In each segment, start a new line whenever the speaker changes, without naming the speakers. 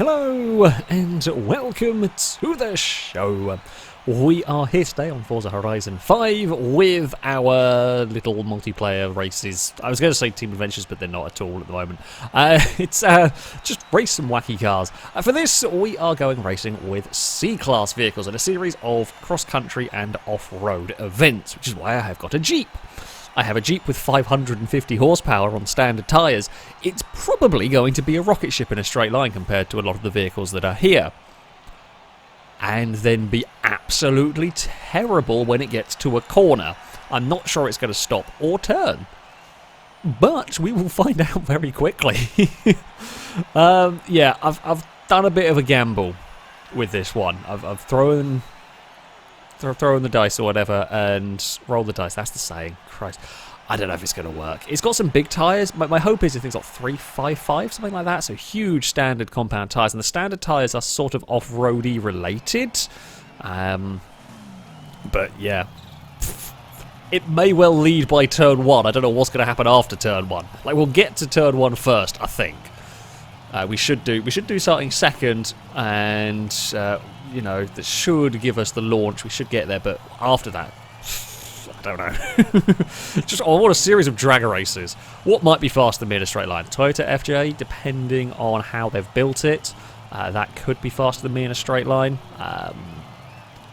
Hello and welcome to the show. We are here today on Forza Horizon 5 with our little multiplayer races. I was going to say team adventures, but they're not at all at the moment. It's just race some wacky cars. For this, we are going racing with C-Class vehicles in a series of cross-country and off-road events, which is why I have got a Jeep. I have a Jeep with 550 horsepower on standard tyres. It's probably going to be a rocket ship in a straight line compared to a lot of the vehicles that are here. And then be absolutely terrible when it gets to a corner. I'm not sure it's going to stop or turn. But we will find out very quickly. Yeah, I've done a bit of a gamble with this one. I've thrown the dice or whatever and roll the dice. That's the saying. Christ. I don't know if it's going to work. It's got some big tyres. My hope is it's got 355, something like that. So huge standard compound tyres. And the standard tyres are sort of off-roady related. But yeah. It may well lead by turn 1. I don't know what's going to happen after turn 1. Like, we'll get to turn 1 first, I think. We should do starting second, and you know, that should give us the launch. We should get there, but after that, I don't know. Just I want a series of drag races. What might be faster than me in a straight line? Toyota FJ, depending on how they've built it, that could be faster than me in a straight line.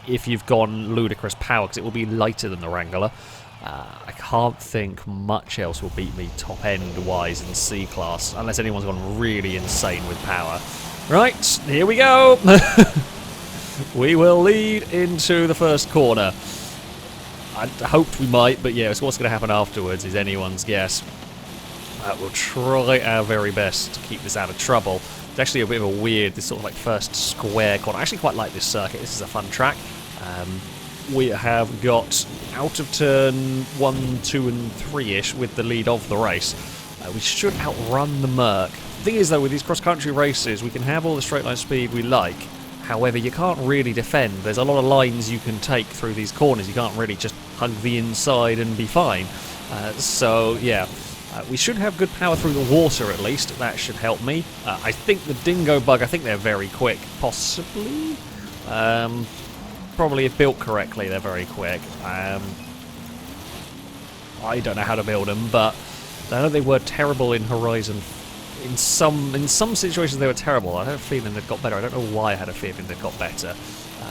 If you've gone ludicrous power, because it will be lighter than the Wrangler. I can't think much else will beat me top end wise in C-Class, unless anyone's gone really insane with power. Right, here we go. We will lead into the first corner. I hoped we might, but yeah, it's what's going to happen afterwards is anyone's guess. We'll try our very best to keep this out of trouble. It's actually a bit of a weird, this sort of like first square corner. I actually quite like this circuit. This is a fun track. We have got out of turn 1, 2 and 3-ish with the lead of the race. We should outrun the Merc. The thing is though, with these cross-country races, we can have all the straight line speed we like. However, you can't really defend. There's a lot of lines you can take through these corners. You can't really just hug the inside and be fine. So, yeah. We should have good power through the water, at least. That should help me. I think the Dingo Bug, I think they're very quick. Possibly? Probably if built correctly, they're very quick. I don't know how to build them, but I know they were terrible in Horizon. In some situations they were terrible. I had a feeling they'd got better. I don't know why I had a feeling they'd got better,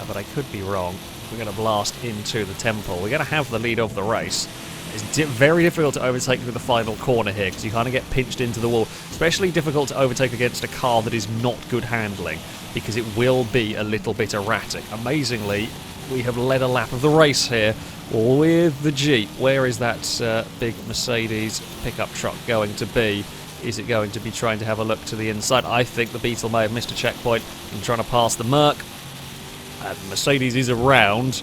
but I could be wrong. We're going to blast into the temple. We're going to have the lead of the race. It's very difficult to overtake through the final corner here because you kind of get pinched into the wall. Especially difficult to overtake against a car that is not good handling because it will be a little bit erratic. Amazingly, we have led a lap of the race here with the Jeep. Where is that big Mercedes pickup truck going to be? Is it going to be trying to have a look to the inside? I think the Beetle may have missed a checkpoint and trying to pass the Merc. The Mercedes is around,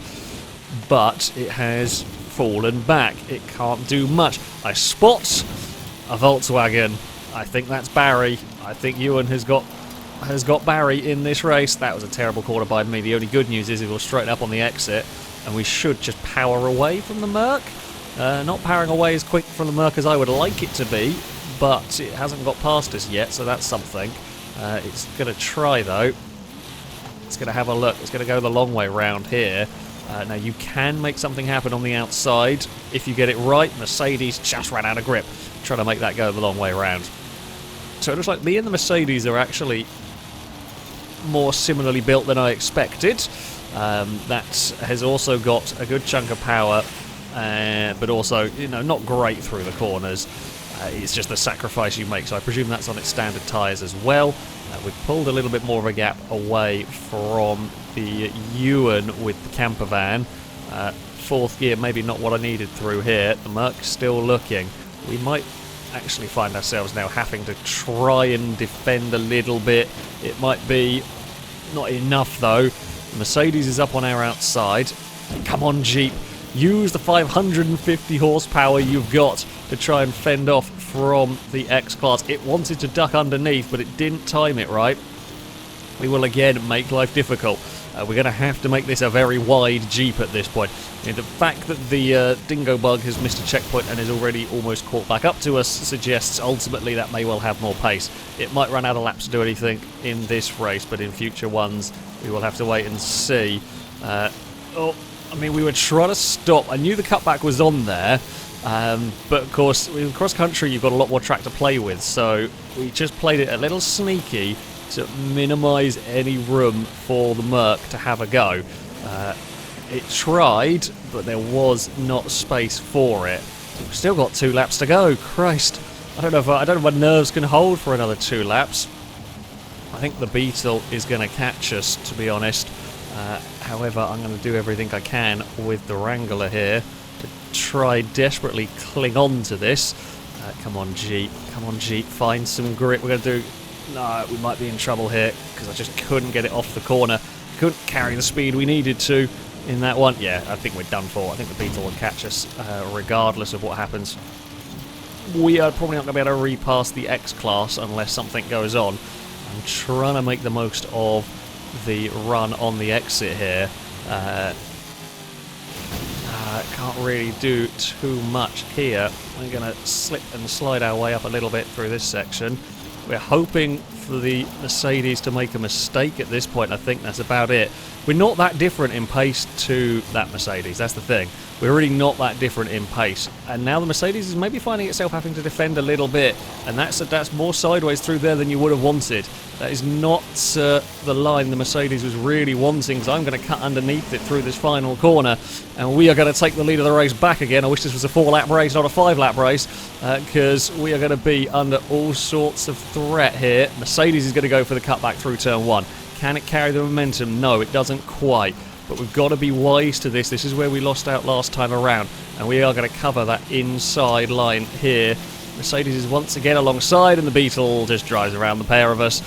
but it has fallen back. It can't do much. I spot a Volkswagen. I think that's Barry. I think Ewan has got Barry in this race. That was a terrible corner by me. The only good news is it will straighten up on the exit, and we should just power away from the Merc. Not powering away as quick from the Merc as I would like it to be, but it hasn't got past us yet, so that's something. It's going to try, though. It's going to have a look. It's going to go the long way round here. Now, you can make something happen on the outside if you get it right. Mercedes just ran out of grip, trying to make that go the long way round. So it looks like me and the Mercedes are actually more similarly built than I expected. That has also got a good chunk of power, but also, you know, not great through the corners. It's just the sacrifice you make, so I presume that's on its standard tyres as well. We've pulled a little bit more of a gap away from the Ewan with the camper van. Fourth gear, maybe not what I needed through here. The Merc's still looking. We might actually find ourselves now having to try and defend a little bit. It might be not enough though. The Mercedes is up on our outside. Come on, Jeep. Use the 550 horsepower you've got to try and fend off from the X-Class. It wanted to duck underneath, but it didn't time it right. We will again make life difficult. We're going to have to make this a very wide Jeep at this point. You know, the fact that the dingo bug has missed a checkpoint and is already almost caught back up to us suggests ultimately that may well have more pace. It might run out of laps to do anything in this race, but in future ones we will have to wait and see. I mean, we were trying to stop. I knew the cutback was on there, but of course, in cross-country you've got a lot more track to play with, so we just played it a little sneaky to minimise any room for the Merc to have a go. It tried, but there was not space for it. We've still got 2 laps to go. Christ, I don't know if my nerves can hold for another 2 laps. I think the Beetle is going to catch us, to be honest. However, I'm going to do everything I can with the Wrangler here to try desperately cling on to this. Come on, Jeep. Come on, Jeep. Find some grip. We're going to do... No, we might be in trouble here because I just couldn't get it off the corner. Couldn't carry the speed we needed to in that one. Yeah, I think we're done for. I think the Beetle will catch us regardless of what happens. We are probably not going to be able to repass the X-Class unless something goes on. I'm trying to make the most of the run on the exit here. Can't really do too much here. We're going to slip and slide our way up a little bit through this section. We're hoping for the Mercedes to make a mistake at this point. I think that's about it. We're not that different in pace to that Mercedes, that's the thing. We're really not that different in pace. And now the Mercedes is maybe finding itself having to defend a little bit. And that's more sideways through there than you would have wanted. That is not the line the Mercedes was really wanting, so I'm going to cut underneath it through this final corner. And we are going to take the lead of the race back again. I wish this was a 4-lap race, not a 5-lap race, because we are going to be under all sorts of threat here. Mercedes is going to go for the cutback through turn 1. Can it carry the momentum? No, it doesn't quite. But we've got to be wise to this. This is where we lost out last time around. And we are going to cover that inside line here. Mercedes is once again alongside, and the Beetle just drives around the pair of us.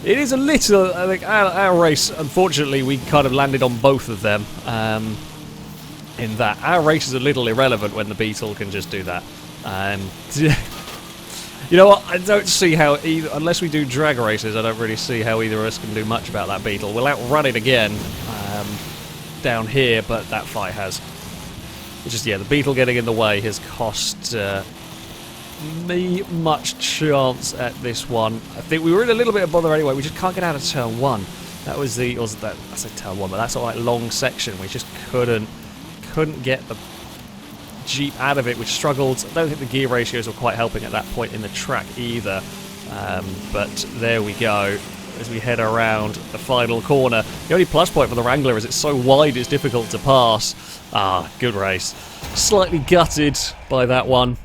It is a little... I think our race, unfortunately, we kind of landed on both of them. In that. Our race is a little irrelevant when the Beetle can just do that. You know what, I don't see how, unless we do drag races, I don't really see how either of us can do much about that Beetle. We'll outrun it again down here, but that fight has... It's just, yeah, the Beetle getting in the way has cost me much chance at this one. I think we were in a little bit of bother anyway. We just can't get out of turn 1. That was the... I said turn 1, but that's all right, long section. We just couldn't get the Jeep out of it, which struggled. I don't think the gear ratios were quite helping at that point in the track either. But there we go as we head around the final corner. The only plus point for the Wrangler is it's so wide it's difficult to pass. Good race. Slightly gutted by that one.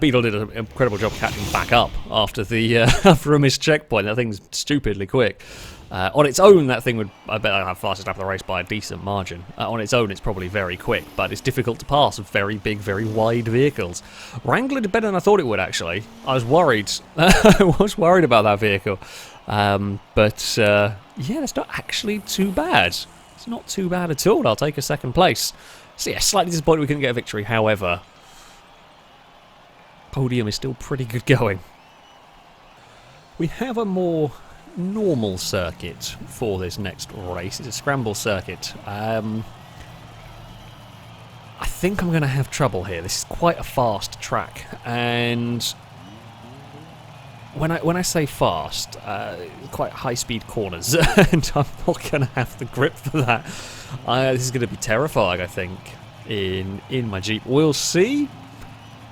Beetle did an incredible job catching back up after the after a missed checkpoint. That thing's stupidly quick. On its own, that thing would, I bet, have fastest lap of the race by a decent margin. On its own, it's probably very quick, but it's difficult to pass with very big, very wide vehicles. Wrangler did better than I thought it would, actually. I was worried. I was worried about that vehicle. Yeah, it's not actually too bad. It's not too bad at all. I'll take a second place. So yeah, slightly disappointed we couldn't get a victory. However, podium is still pretty good going. We have a more normal circuit for this next race. It's a scramble circuit. I think I'm going to have trouble here. This is quite a fast track, and when I say fast, quite high-speed corners, and I'm not going to have the grip for that. This is going to be terrifying, I think, in my Jeep. We'll see.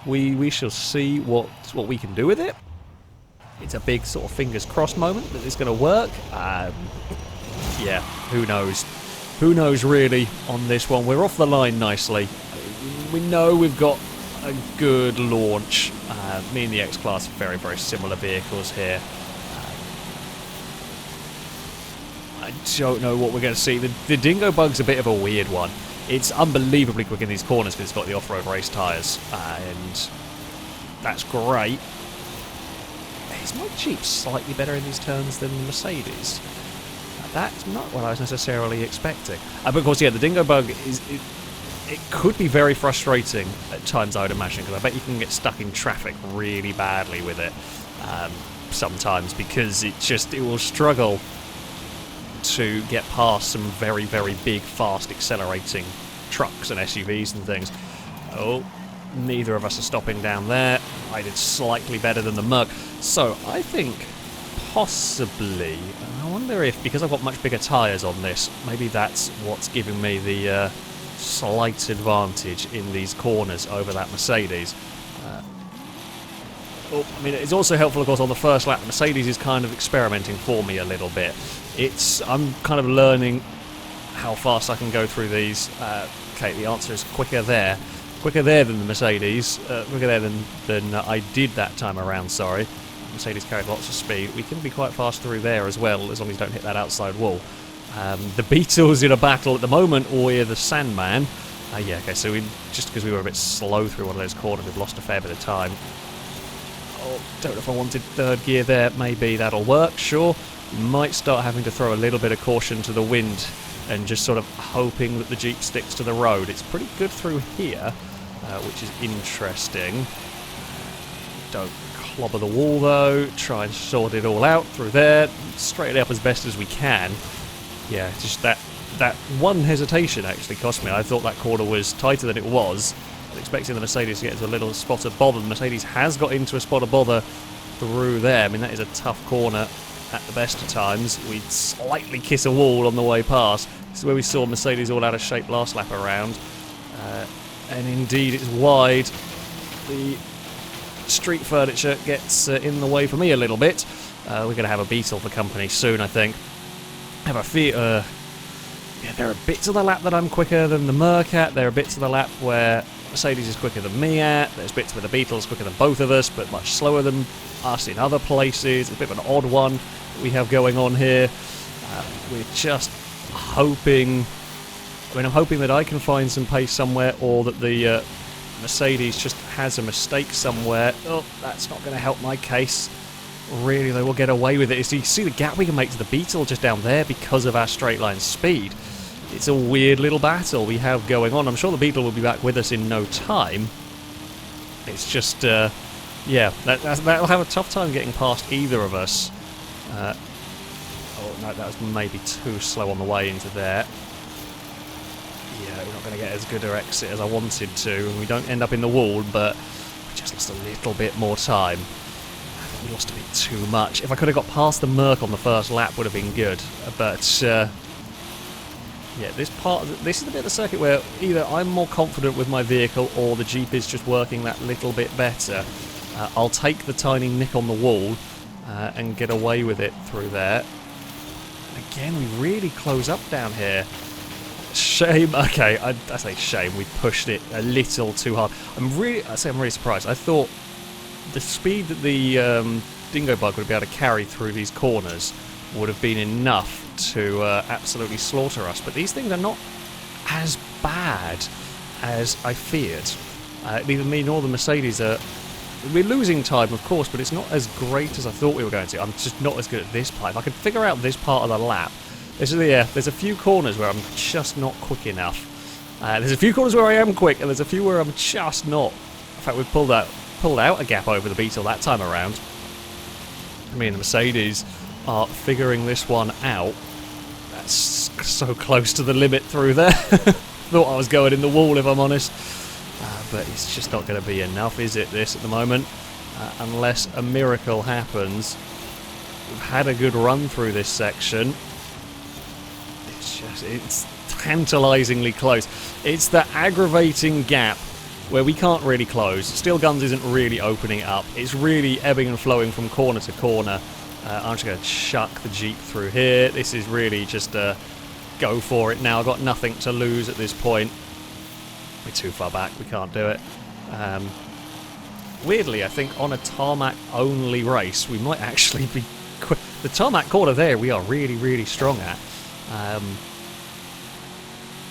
We shall see what we can do with it. It's a big sort of fingers crossed moment that it's going to work. Yeah, who knows? Who knows really on this one? We're off the line nicely. We know we've got a good launch. Me and the X-Class are very, very similar vehicles here. I don't know what we're going to see. The Dingo Bug's a bit of a weird one. It's unbelievably quick in these corners because it's got the off-road race tyres. And that's great. Is my Jeep slightly better in these turns than the Mercedes? That's not what I was necessarily expecting. But of course, yeah, the Dingo Bug it could be very frustrating at times, I would imagine, because I bet you can get stuck in traffic really badly with it sometimes, because it will struggle to get past some very, very big, fast, accelerating trucks and SUVs and things. Oh, neither of us are stopping down there. I did slightly better than the Merc. So, I think possibly, I wonder if, because I've got much bigger tyres on this, maybe that's what's giving me the slight advantage in these corners over that Mercedes. I mean, it's also helpful, of course, on the first lap. The Mercedes is kind of experimenting for me a little bit. I'm kind of learning how fast I can go through these. Okay, the answer is quicker there. Quicker there than the Mercedes. Quicker there than I did that time around, sorry. Mercedes carried lots of speed. We can be quite fast through there as well, as long as you don't hit that outside wall. The Beetle's in a battle at the moment, or we're the Sandman. Yeah, okay, so just because we were a bit slow through one of those corners, we've lost a fair bit of time. Oh, don't know if I wanted third gear there. Maybe that'll work, sure. Might start having to throw a little bit of caution to the wind and just sort of hoping that the Jeep sticks to the road. It's pretty good through here, which is interesting. Don't clobber the wall though. Try and sort it all out through there. Straighten it up as best as we can. Yeah, just that one hesitation actually cost me. I thought that corner was tighter than it was. I was expecting the Mercedes to get into a little spot of bother. The Mercedes has got into a spot of bother through there. I mean, that is a tough corner at the best of times. We'd slightly kiss a wall on the way past. This is where we saw Mercedes all out of shape last lap around. And indeed, it's wide. The street furniture gets in the way for me a little bit. We're going to have a Beetle for company soon, I think. I have a fear... yeah, there are bits of the lap that I'm quicker than the Merc at. There are bits of the lap where Mercedes is quicker than me at. There's bits where the Beetle's quicker than both of us, but much slower than us in other places. It's a bit of an odd one that we have going on here. We're just hoping... I mean, I'm hoping that I can find some pace somewhere, or that the Mercedes just has a mistake somewhere. Oh, that's not going to help my case. Really, they will get away with it. So you see the gap we can make to the Beetle just down there because of our straight line speed. It's a weird little battle we have going on. I'm sure the Beetle will be back with us in no time. It's just, yeah, that'll have a tough time getting past either of us. Oh, no, that was maybe too slow on the way into there. Yeah, we're not going to get as good an exit as I wanted to, and we don't end up in the wall, but we just lost a little bit more time. We lost a bit too much. If I could have got past the Merc on the first lap, would have been good. But yeah, this is the bit of the circuit where either I'm more confident with my vehicle, or the Jeep is just working that little bit better. I'll take the tiny nick on the wall and get away with it through there. Again, we really close up down here. Shame. Okay, I say shame. We pushed it a little too hard. I'm really surprised. I thought the speed that the Dingo Bug would be able to carry through these corners would have been enough to absolutely slaughter us. But these things are not as bad as I feared. Neither me nor the Mercedes are... We're losing time, of course, but it's not as great as I thought we were going to. I'm just not as good at this part. If I could figure out this part of the lap... there's a few corners where I'm just not quick enough. There's a few corners where I am quick, and there's a few where I'm just not. In fact, we've pulled out a gap over the Beetle that time around. Me and the Mercedes are figuring this one out. That's so close to the limit through there. Thought I was going in the wall, if I'm honest. But it's just not going to be enough, is it, this at the moment? Unless a miracle happens. We've had a good run through this section. It's tantalisingly close. It's the aggravating gap where we can't really close. Steel Guns isn't really opening up. It's really ebbing and flowing from corner to corner. I'm just going to chuck the Jeep through here. This is really just a go for it now. I've got nothing to lose at this point. We're too far back. We can't do it. Weirdly, I think on a tarmac-only race, we might actually be... The tarmac corner there we are really, really strong at.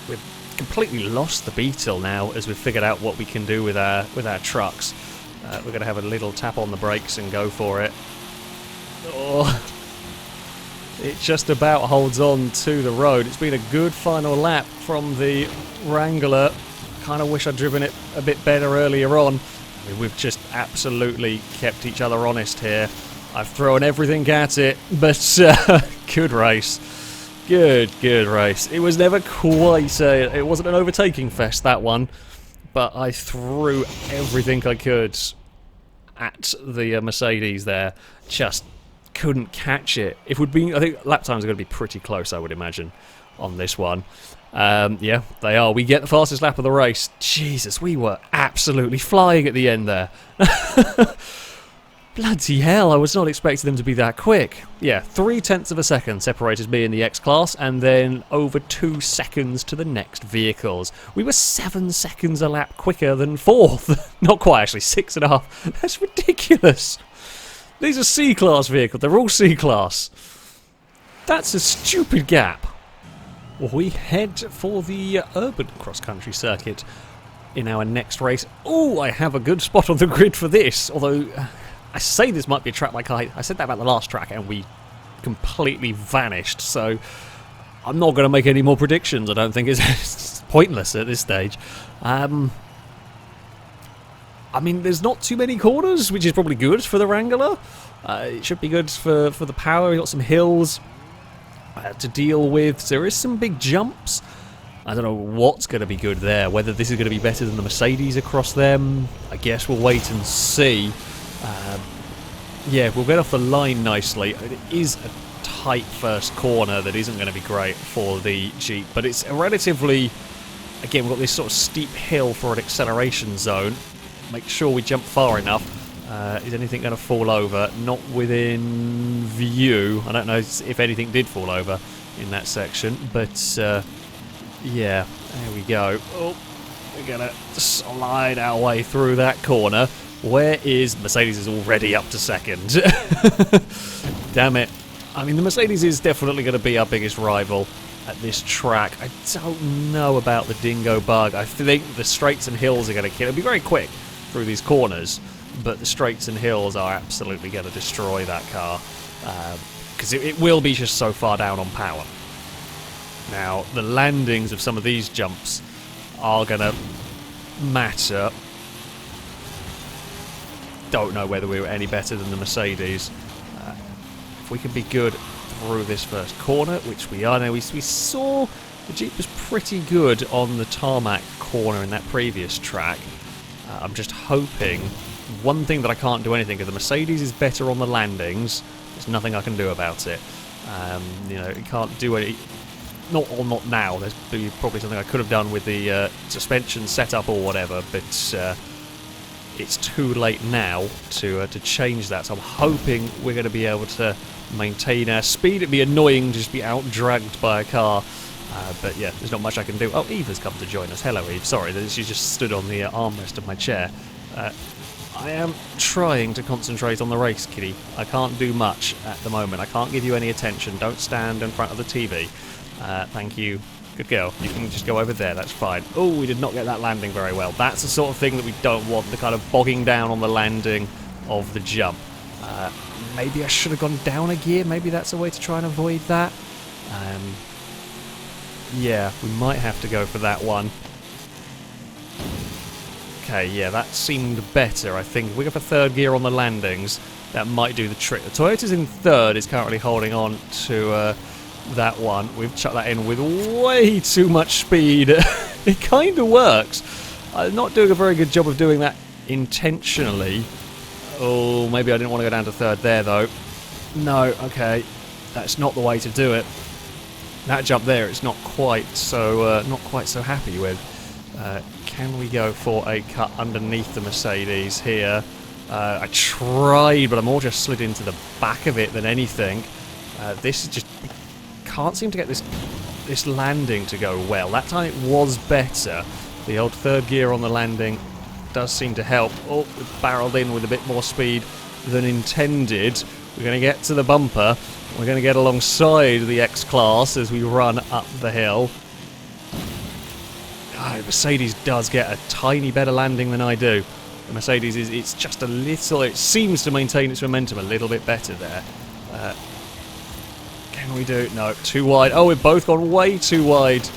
We've completely lost the Beetle now as we've figured out what we can do with our trucks. We're going to have a little tap on the brakes and go for it. Oh, it just about holds on to the road. It's been a good final lap from the Wrangler. Kind of wish I'd driven it a bit better earlier on. I mean, we've just absolutely kept each other honest here. I've thrown everything at it, but good race. Good race. It was never quite it wasn't an overtaking fest, that one, but I threw everything I could at the Mercedes there. Just couldn't catch it. If we'd been, I think lap times are going to be pretty close, I would imagine, on this one. Yeah, they are. We get the fastest lap of the race. Jesus, we were absolutely flying at the end there. Bloody hell, I was not expecting them to be that quick. Yeah, 0.3 of a second separated me in the X-Class, and then over 2 seconds to the next vehicles. We were 7 seconds a lap quicker than 4th. Not quite, actually, 6.5. That's ridiculous. These are C-Class vehicles. They're all C-Class. That's a stupid gap. We head for the urban cross-country circuit in our next race. Oh, I have a good spot on the grid for this, although I say this might be a track like I said that about the last track and we completely vanished, so I'm not going to make any more predictions. I don't think it's pointless at this stage. I mean, there's not too many corners, which is probably good for the Wrangler. It should be good for the power. We've got some hills to deal with. There is some big jumps. I don't know what's going to be good there. Whether this is going to be better than the Mercedes across them, I guess we'll wait and see. Yeah, we'll get off the line nicely. It is a tight first corner that isn't going to be great for the Jeep, but it's a relatively... Again, we've got this sort of steep hill for an acceleration zone. Make sure we jump far enough. Is anything going to fall over? Not within view. I don't know if anything did fall over in that section, but yeah, there we go. Oh, we're going to slide our way through that corner. Where is... Mercedes is already up to second. Damn it. I mean, the Mercedes is definitely going to be our biggest rival at this track. I don't know about the dingo bug. I think the straights and hills are going to kill. It'll be very quick through these corners, but the straights and hills are absolutely going to destroy that car, because it will be just so far down on power. Now, the landings of some of these jumps are going to matter. Don't know whether we were any better than the Mercedes. If we can be good through this first corner, which we are now, we saw the Jeep was pretty good on the tarmac corner in that previous track. I'm just hoping... One thing that I can't do anything, if the Mercedes is better on the landings, there's nothing I can do about it. You know, you can't do any... Not now, there's probably something I could have done with the suspension setup or whatever, but it's too late now to change that, so I'm hoping we're going to be able to maintain our speed. It'd be annoying to just be out-dragged by a car, but yeah, there's not much I can do. Oh, Eve has come to join us. Hello, Eve. Sorry, she just stood on the armrest of my chair. I am trying to concentrate on the race, Kitty. I can't do much at the moment. I can't give you any attention. Don't stand in front of the TV. Thank you. Good girl. You can just go over there. That's fine. Oh, we did not get that landing very well. That's the sort of thing that we don't want, the kind of bogging down on the landing of the jump. Maybe I should have gone down a gear. Maybe that's a way to try and avoid that. Yeah, we might have to go for that one. Okay, yeah, that seemed better, I think. If we go for third gear on the landings, that might do the trick. The Toyota's in third, is currently holding on to that one. We've chucked that in with way too much speed. It kind of works. I'm not doing a very good job of doing that intentionally. Oh, maybe I didn't want to go down to third there, though. No, okay. That's not the way to do it. That jump there, it's not quite so happy with. Can we go for a cut underneath the Mercedes here? I tried, but I more just slid into the back of it than anything. This is just... can't seem to get this landing to go well. That time it was better. The old third gear on the landing does seem to help. Oh, we've barreled in with a bit more speed than intended. We're going to get to the bumper. We're going to get alongside the X-Class as we run up the hill. Mercedes does get a tiny better landing than I do. The Mercedes it's just a little... It seems to maintain its momentum a little bit better there. Can we do it? No, too wide. Oh, we've both gone way too wide.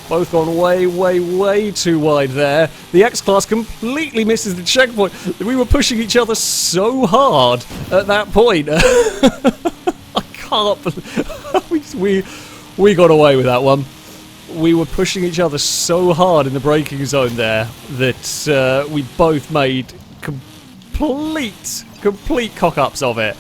Both gone way too wide there. The X-Class completely misses the checkpoint. We were pushing each other so hard at that point. I can't believe... We got away with that one. We were pushing each other so hard in the braking zone there that we both made complete cock-ups of it.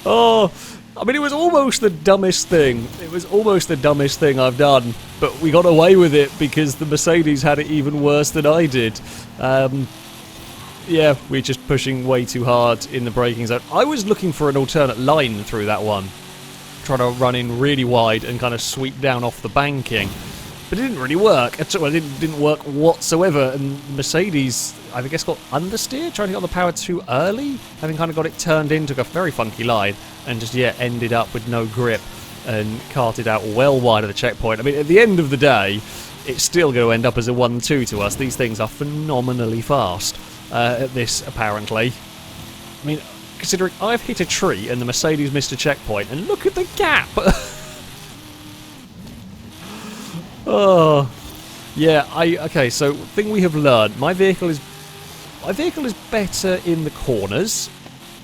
Oh, I mean, it was almost the dumbest thing. It was almost the dumbest thing I've done, but we got away with it because the Mercedes had it even worse than I did. Yeah, we're just pushing way too hard in the braking zone. I was looking for an alternate line through that one, trying to run in really wide and kind of sweep down off the banking. But it didn't really work. It didn't work whatsoever, and Mercedes, I guess, got understeer, trying to get on the power too early, having kind of got it turned in, took a very funky line, and just, yeah, ended up with no grip and carted out well wide of the checkpoint. I mean, at the end of the day, it's still going to end up as a 1-2 to us. These things are phenomenally fast at this, apparently. I mean, considering I've hit a tree and the Mercedes missed a checkpoint, and look at the gap! Oh, yeah. Okay. So, thing we have learned: my vehicle is better in the corners.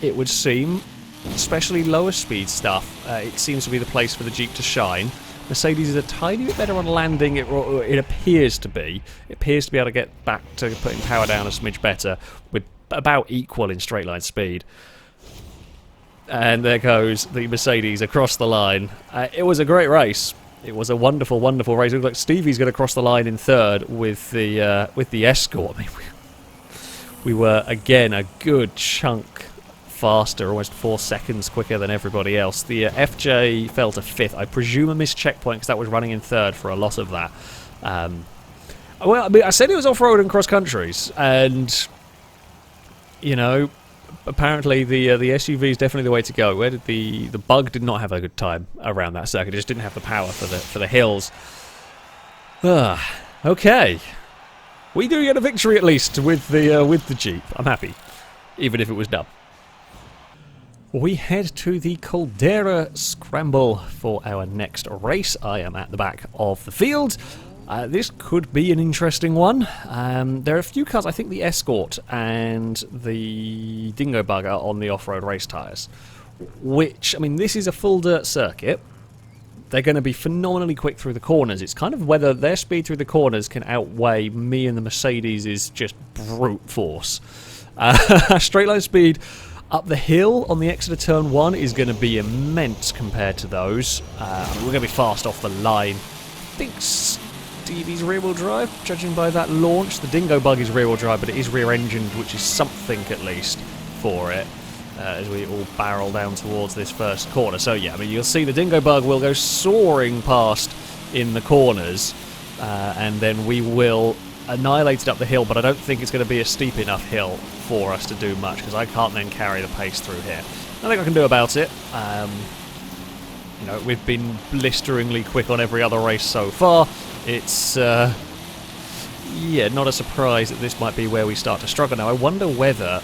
It would seem, especially lower speed stuff. It seems to be the place for the Jeep to shine. Mercedes is a tiny bit better on landing. It appears to be. It appears to be able to get back to putting power down a smidge better, with about equal in straight line speed. And there goes the Mercedes across the line. It was a great race. It was a wonderful, wonderful race. It looks like Stevie's going to cross the line in third with the Escort. I mean, we were again a good chunk faster, almost 4 seconds quicker than everybody else. The FJ fell to 5th. I presume a missed checkpoint because that was running in third for a lot of that. Well, I mean, I said it was off-road and cross-countries, and you know, apparently the SUV is definitely the way to go. Where did the Bug did not have a good time around that circuit. It just didn't have the power for the hills. Okay, we do get a victory at least with the Jeep. I'm happy, even if it was dumb. We head to the Caldera Scramble for our next race. I am at the back of the field. This could be an interesting one. There are a few cars. I think the Escort and the Dingo Bug are on the off-road race tyres. Which, I mean, this is a full dirt circuit. They're going to be phenomenally quick through the corners. It's kind of whether their speed through the corners can outweigh me and the Mercedes is just brute force. Straight line speed up the hill on the exit of turn 1 is going to be immense compared to those. We're going to be fast off the line. I think Stevie's rear-wheel drive, judging by that launch. The Dingo Bug is rear-wheel drive, but it is rear-engined, which is something at least for it, as we all barrel down towards this first corner. So yeah, I mean, you'll see the Dingo Bug will go soaring past in the corners, and then we will annihilate it up the hill, but I don't think it's going to be a steep enough hill for us to do much, because I can't then carry the pace through here. Nothing I can do about it. You know, we've been blisteringly quick on every other race so far. It's, yeah, not a surprise that this might be where we start to struggle. Now, I wonder whether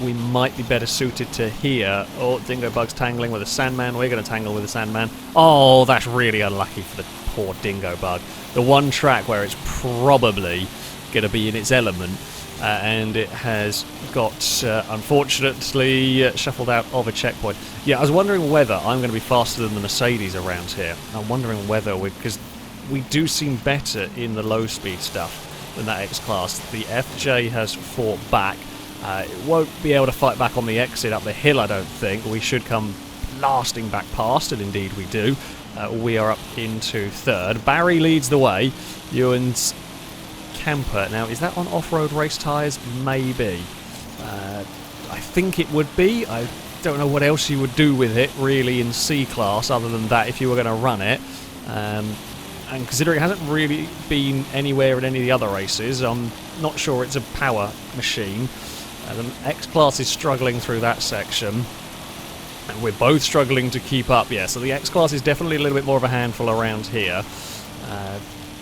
we might be better suited to here. Oh, Dingo Bug's tangling with a Sandman. We're going to tangle with a Sandman. Oh, that's really unlucky for the poor Dingo Bug. The one track where it's probably going to be in its element, and it has got, unfortunately, shuffled out of a checkpoint. Yeah, I was wondering whether I'm going to be faster than the Mercedes around here. I'm wondering whether because we do seem better in the low-speed stuff than that X-Class. The FJ has fought back. It won't be able to fight back on the exit up the hill, I don't think. We should come blasting back past, and indeed we do. We are up into third. Barry leads the way. Ewan's camper. Now, is that on off-road race tyres? Maybe. I think it would be. I don't know what else you would do with it, really, in C-Class, other than that, if you were going to run it. And considering it hasn't really been anywhere in any of the other races, I'm not sure it's a power machine. The X-Class is struggling through that section, and we're both struggling to keep up. Yeah, so the X-Class is definitely a little bit more of a handful around here.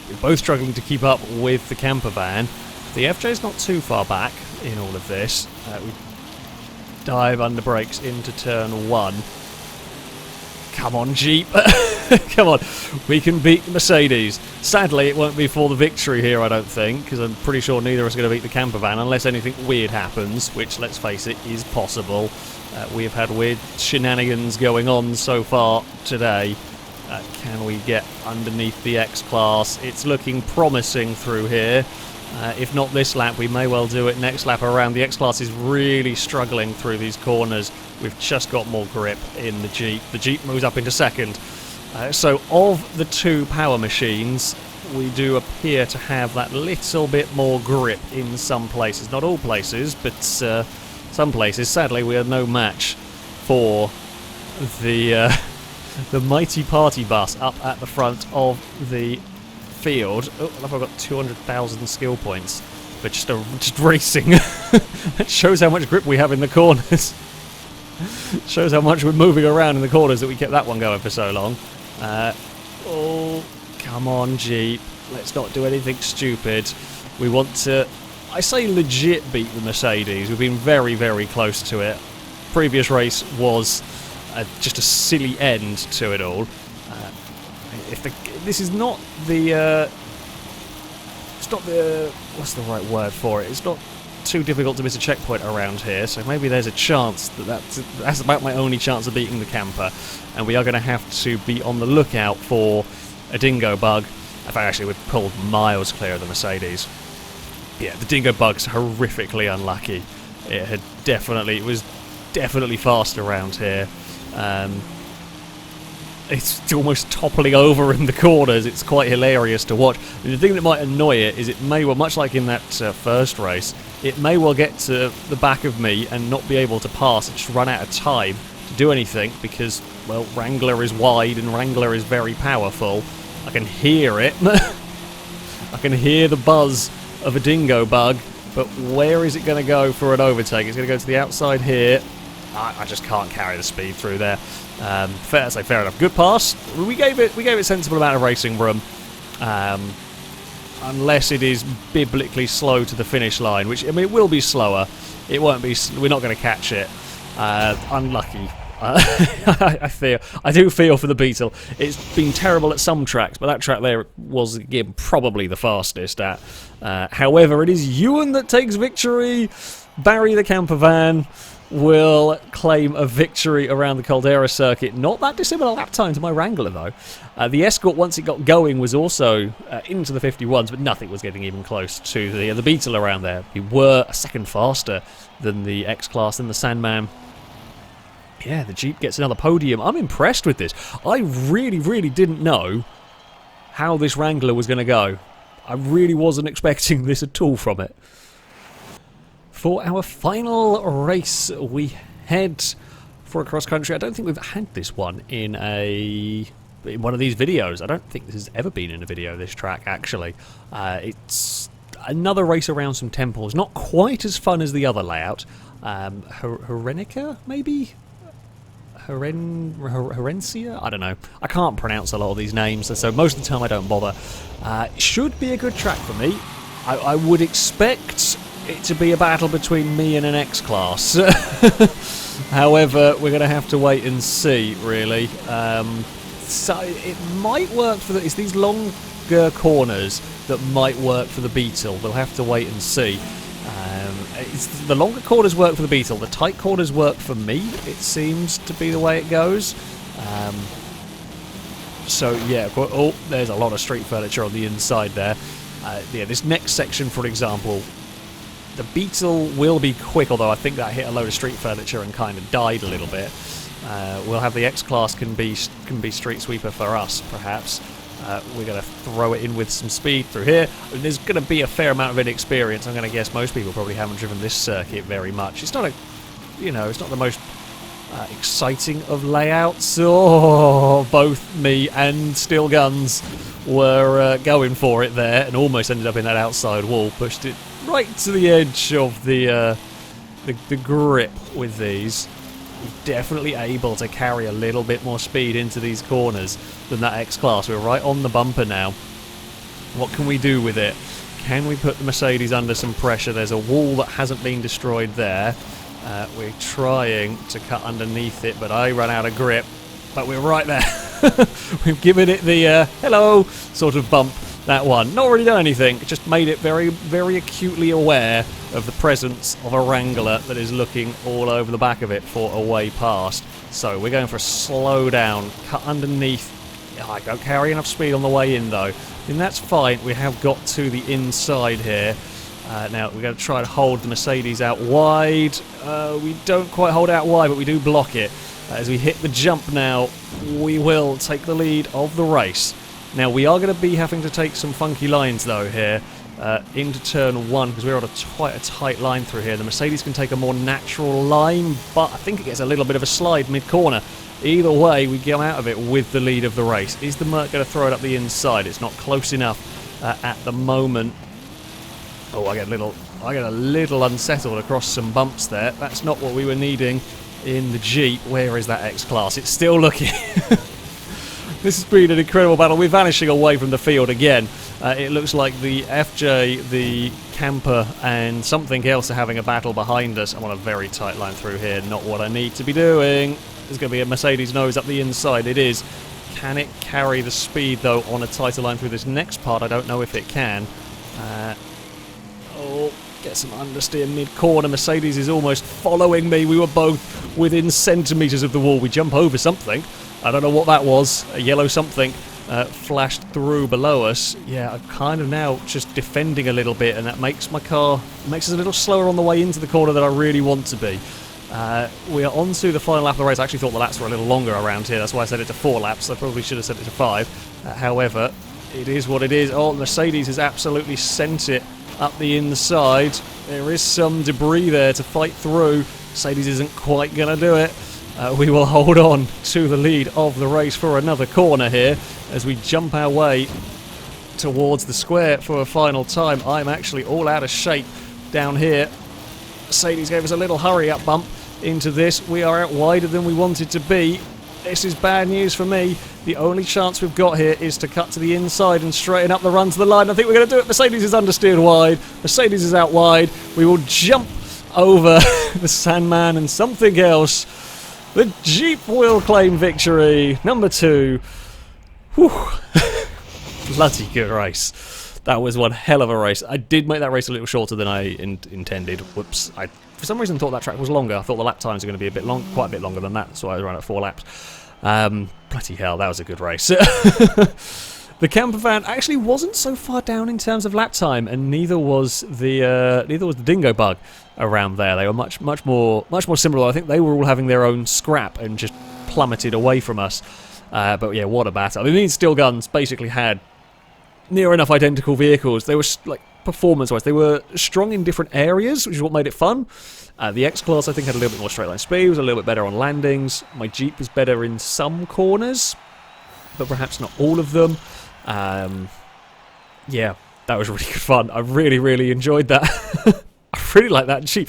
We're both struggling to keep up with the camper van. The FJ's not too far back in all of this. We dive under brakes into turn 1. Come on, Jeep. Come on. We can beat the Mercedes. Sadly, it won't be for the victory here, I don't think, because I'm pretty sure neither of us are going to beat the camper van unless anything weird happens, which, let's face it, is possible. We have had weird shenanigans going on so far today. Can we get underneath the X-Class? It's looking promising through here. If not this lap, we may well do it next lap around. The X-Class is really struggling through these corners. We've just got more grip in the Jeep. The Jeep moves up into second. So of the two power machines, we do appear to have that little bit more grip in some places. Not all places, but some places. Sadly, we are no match for the mighty party bus up at the front of the field. Oh, I've got 200,000 skill points for just racing. That shows how much grip we have in the corners. Shows how much we're moving around in the corners that we kept that one going for so long. Oh, come on, Jeep. Let's not do anything stupid. We want to, I say legit beat the Mercedes. We've been very, very close to it. Previous race was just a silly end to it all. This is not the... it's not the... what's the right word for it? It's not too difficult to miss a checkpoint around here, so maybe there's a chance that's about my only chance of beating the camper, and we are going to have to be on the lookout for a dingo bug. In fact, actually, we've pulled miles clear of the Mercedes. Yeah, the dingo bug's horrifically unlucky. It was definitely fast around here. It's almost toppling over in the corners. It's quite hilarious to watch. The thing that might annoy it is it may well, much like in that first race, it may well get to the back of me and not be able to pass and just run out of time to do anything because, well, Wrangler is wide and Wrangler is very powerful. I can hear it. I can hear the buzz of a dingo bug, but where is it going to go for an overtake? It's going to go to the outside here. I just can't carry the speed through there. Fair enough. Good pass. We gave it a sensible amount of racing room, unless it is biblically slow to the finish line, which I mean it will be slower. It won't be. We're not going to catch it. Unlucky. I do feel for the Beetle. It's been terrible at some tracks, but that track there was again probably the fastest at. However, it is Ewan that takes victory. Barry the camper van will claim a victory around the Caldera circuit. Not that dissimilar lap time to my Wrangler, though. The Escort, once it got going, was also into the 51s, but nothing was getting even close to the Beetle around there. We were a second faster than the X-Class and the Sandman. Yeah, the Jeep gets another podium. I'm impressed with this. I really, really didn't know how this Wrangler was going to go. I really wasn't expecting this at all from it. For our final race, we head for a cross-country. I don't think we've had this one in one of these videos. I don't think this has ever been in a video, this track, actually. It's another race around some temples. Not quite as fun as the other layout. Herenica, maybe? Herencia? I don't know. I can't pronounce a lot of these names, so most of the time I don't bother. Should be a good track for me. I would expect it to be a battle between me and an X-Class. However, we're going to have to wait and see, really. So it might work for it's these longer corners that might work for the Beetle. We'll have to wait and see. The longer corners work for the Beetle. The tight corners work for me. It seems to be the way it goes. So yeah, oh, there's a lot of street furniture on the inside there. Yeah, this next section, for example, the Beetle will be quick, although I think that hit a load of street furniture and kind of died a little bit. We'll have the X-Class can be street sweeper for us, perhaps. We're going to throw it in with some speed through here. And there's going to be a fair amount of inexperience. I'm going to guess most people probably haven't driven this circuit very much. It's not it's not the most exciting of layouts. Oh, both me and Steel Guns were going for it there and almost ended up in that outside wall. Pushed it right to the edge of the grip with these. We're definitely able to carry a little bit more speed into these corners than that X-Class. We're right on the bumper now. What can we do with it? Can we put the Mercedes under some pressure? There's a wall that hasn't been destroyed there. We're trying to cut underneath it, but I run out of grip. but we're right there. We've given it the hello sort of bump, that one. Not really done anything, just made it very, very acutely aware of the presence of a Wrangler that is looking all over the back of it for a way past. So we're going for a slow down, cut underneath. I don't carry enough speed on the way in though, and that's fine. We have got to the inside here. Now we're going to try to hold the Mercedes out wide. We don't quite hold out wide, but we do block it. As we hit the jump now, we will take the lead of the race. Now we are going to be having to take some funky lines though here into turn 1, because we're on quite a tight line through here. The Mercedes can take a more natural line, but I think it gets a little bit of a slide mid-corner. Either way, we come out of it with the lead of the race. Is the Merc going to throw it up the inside? It's not close enough at the moment. Oh, I get a little unsettled across some bumps there. That's not what we were needing in the Jeep. Where is that X-Class? It's still looking. This has been an incredible battle. We're vanishing away from the field again. It looks like the FJ, the camper, and something else are having a battle behind us. I'm on a very tight line through here. Not what I need to be doing. There's going to be a Mercedes nose up the inside. It is. Can it carry the speed, though, on a tighter line through this next part? I don't know if it can. Oh, get some understeer mid-corner. Mercedes is almost following me. We were both within centimetres of the wall. We jump over something. I don't know what that was. A yellow something flashed through below us. Yeah, I'm kind of now just defending a little bit, and that makes my car, makes us a little slower on the way into the corner than I really want to be. We are on to the final lap of the race. I actually thought the laps were a little longer around here. That's why I set it to 4 laps. I probably should have set it to 5. However, it is what it is. Oh, Mercedes has absolutely sent it up the inside. There is some debris there to fight through. Mercedes isn't quite going to do it. We will hold on to the lead of the race for another corner here as we jump our way towards the square for a final time. I'm actually all out of shape down here. Mercedes gave us a little hurry-up bump into this. We are out wider than we wanted to be. This is bad news for me. The only chance we've got here is to cut to the inside and straighten up the run to the line. I think we're going to do it. Mercedes is understeered wide. Mercedes is out wide. We will jump over the Sandman and something else. The Jeep will claim victory. Number 2. Whew. Bloody good race. That was one hell of a race. I did make that race a little shorter than I intended. Whoops. I, for some reason, thought that track was longer. I thought the lap times were going to be a bit long, quite a bit longer than that, so I ran at 4 laps. Bloody hell, that was a good race. The camper van actually wasn't so far down in terms of lap time, and neither was the dingo bug around there. They were much more similar. I think they were all having their own scrap and just plummeted away from us. But yeah, what a battle! I mean, these steel guns basically had near enough identical vehicles. They were like performance-wise, they were strong in different areas, which is what made it fun. The X-Class, I think, had a little bit more straight line speed, was a little bit better on landings. My Jeep was better in some corners, but perhaps not all of them. Yeah, that was really good fun. I really enjoyed that. I really like that Jeep.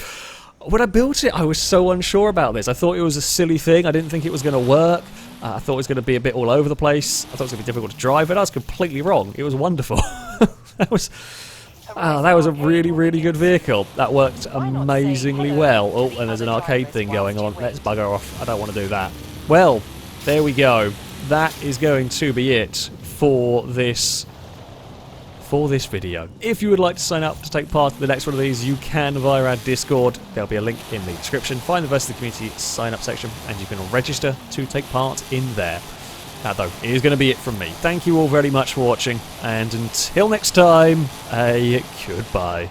When I built it, I was so unsure about this. I thought it was a silly thing. I didn't think it was going to work. I thought it was going to be a bit all over the place. I thought it was going to be difficult to drive, but I was completely wrong. It was wonderful. That was a really good vehicle. That worked amazingly well. Oh, and there's an arcade thing going on. Let's bugger off. I don't want to do that. Well, there we go. That is going to be it for this video. If you would like to sign up to take part in the next one of these, you can via our Discord. There'll be a link in the description. Find the Versus the Community sign up section and you can register to take part in there. That, though, is going to be it from me. Thank you all very much for watching, and until next time, a goodbye.